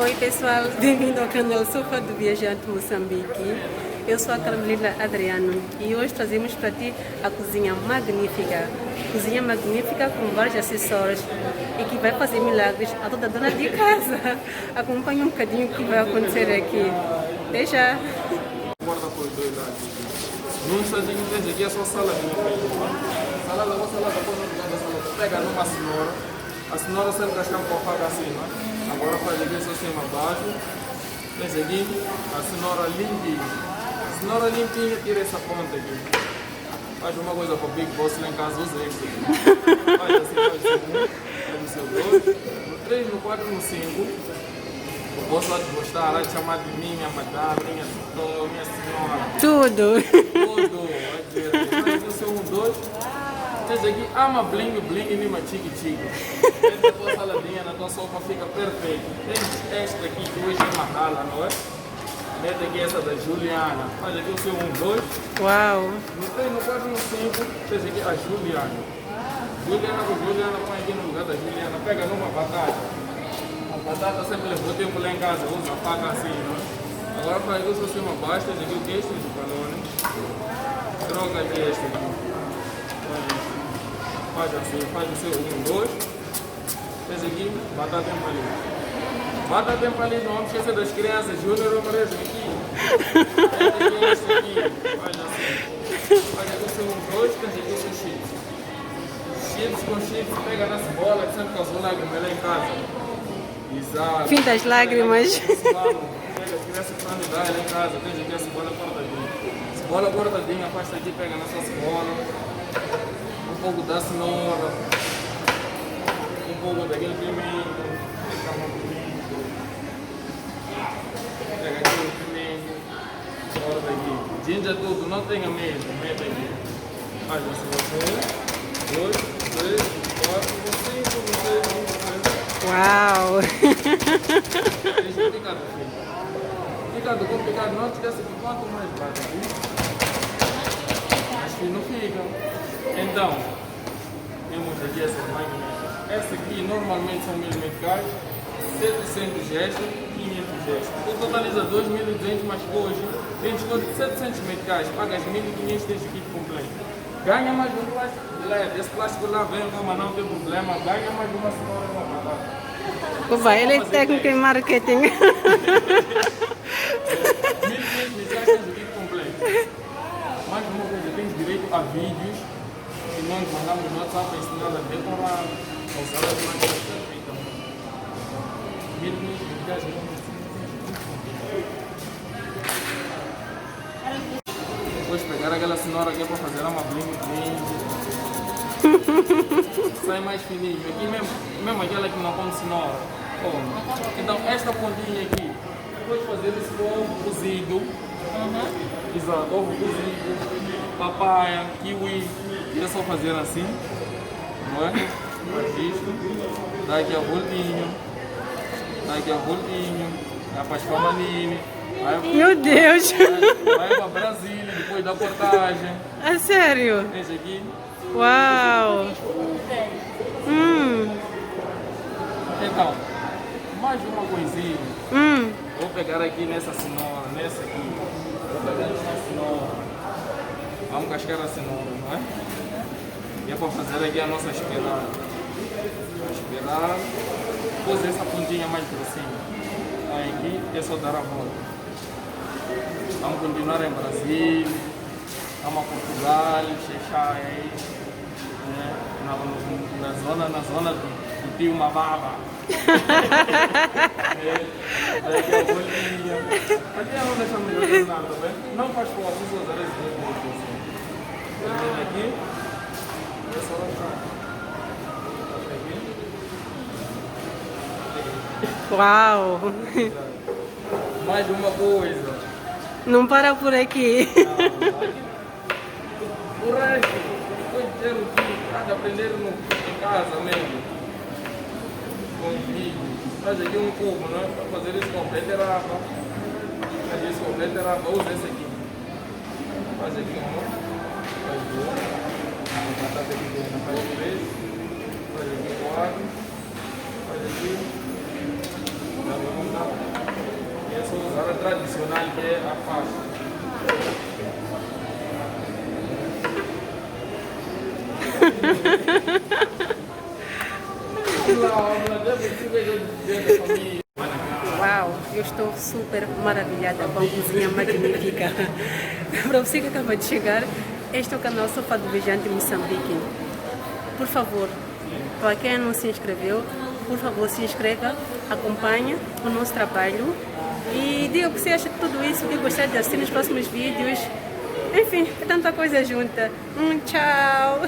Oi pessoal, bem-vindo ao canal Sofá do Viajante Moçambique. Eu sou a Carmelina Adriano e hoje trazemos para ti a cozinha magnífica. Cozinha magnífica com vários acessórios e que vai fazer milagres a toda dona de casa. Acompanhe um bocadinho o que vai acontecer aqui. Deixa! Guarda por dois aqui. Num instantinho desde aqui é só saladinha. Salada, vou salada, depois no lugar da salada. Pega numa cenoura. A cenoura sempre cascar um pouco acima. Agora faz aqui só cima abaixo. Desde aqui, a cenoura limpinha. Cenoura limpinha, tira essa ponta aqui. Faz uma coisa para o Big Boss lá em casa, usa isso aqui. Faz assim, faz o seu 1, faz o seu 2, no 3, no 4, no 5. O boss vai te gostar, vai te chamar de minha madame, minha doutora, minha senhora. Tudo! Tudo, vai dizer. Faz o seu 1, 2. Desde aqui, ama bling bling e nima chique chique. Essa tua saladinha na tua sopa fica perfeita. Tem esta aqui que hoje é Mahala, não é? Mete aqui essa da Juliana. Faz aqui o seu 1, 2. Uau! No 3, no 4, no 5. Desde aqui a Juliana. Juliana põe aqui no lugar da Juliana. Pega numa batata. A batata sempre levou tempo lá em casa. Usa a faca assim, não é? Agora faz o seu cima abaixo. Desde aqui o queixo de balone. Troca aqui este aqui. Faz assim, faz o seu 1, 2. Fez aqui, batata em palito. Batata em palito, não vamos esquecer das crianças. Júnior ou Marejo aqui. Faz aqui este aqui, faz assim. Faz aqui o seu 1, 2, faz aqui o seu chips. Chips com chips, pega na cebola, que sempre causou lágrimas lá em casa. Exato. Fim das lágrimas. Pega as crianças para me dar lá em casa. Fez aqui a cebola cortadinha. Cebola cortadinha, pasta aqui, pega na sua cebola. Um pouco da cenoura, um pouco daquele pimento, pega aqui o pimento, fora daqui, ginger tudo, não tenha medo, mete aqui, faz assim, 1, 2, 3, 4, 5, 6, 7. Uau! Deixa picado, filho. Picado com picado, não te esqueça que quanto mais bate aqui, mais fino fica. Então, temos aqui essa máquina. Essa aqui normalmente são 1000 meticais, 700 gestos, 500 gestos. Tu totaliza 2.200, mas hoje tem desconto de 700 meticais, pagas 1.500 deste kit completo. Ganha mais um plástico de LED. Esse plástico lá vem, mas não tem problema. Ganha mais uma cenoura e uma batata. Opa, ele é técnico em marketing. 1.500 meticais tens o kit completo. Mais uma coisa, tens direito a vídeos. E nós mandamos no WhatsApp ensinando a decorar, a usar as máquinas perfeitas. Depois pegar aquela cenoura aqui para fazer uma bling bling. Sai mais fininho. Aqui mesmo aquela que não come cenoura. Então esta pontinha aqui, depois fazer esse ovo cozido. Exato, ovo cozido, papaya, kiwi. É só fazer assim, não é? Faz isto, dá aqui a voltinha, dá para Escamaline, Meu Deus! vai para Brasília, depois da portagem. É sério? Esse aqui. Uau! Então, mais uma coisinha. Vou pegar aqui nessa cenoura, nessa aqui. Vou pegar nessa cenoura. Vamos cascar a cenoura, não é? E é para fazer aqui a nossa espiral. Espiral. Depois essa pontinha mais para cima. Aí aqui é só dar a volta. Vamos continuar em Brasília. Vamos a Portugal, Xexai. Né? Na zona do tio Mababa. Daqui a bolinha. Aqui não deixa melhor nada, tá vendo? Não faz força, só usar esse dedo. Aqui. É só lançar. Uau! Mais uma coisa. Não para por aqui. O resto, foi dizer o que há de aprender em casa mesmo. Com os vídeos. Faz aqui um cubo, né? Para fazer isso com beterraba. Faz isso com beterraba. Usa esse aqui. Faz aqui um. Faz dois. A batata aqui dentro faz 3. Faz aqui 4. Faz aqui. Dá para montar. tradicional que é a faca. Uau, eu estou super maravilhada com a cozinha magnífica. Para você que acaba de chegar, este é o canal Sofá do Viajante Moçambique. Por favor, para quem não se inscreveu, por favor se inscreva, acompanhe o nosso trabalho e diga o que você acha de tudo isso, que gostaria de assistir nos próximos vídeos. Enfim, é tanta coisa junta. Tchau!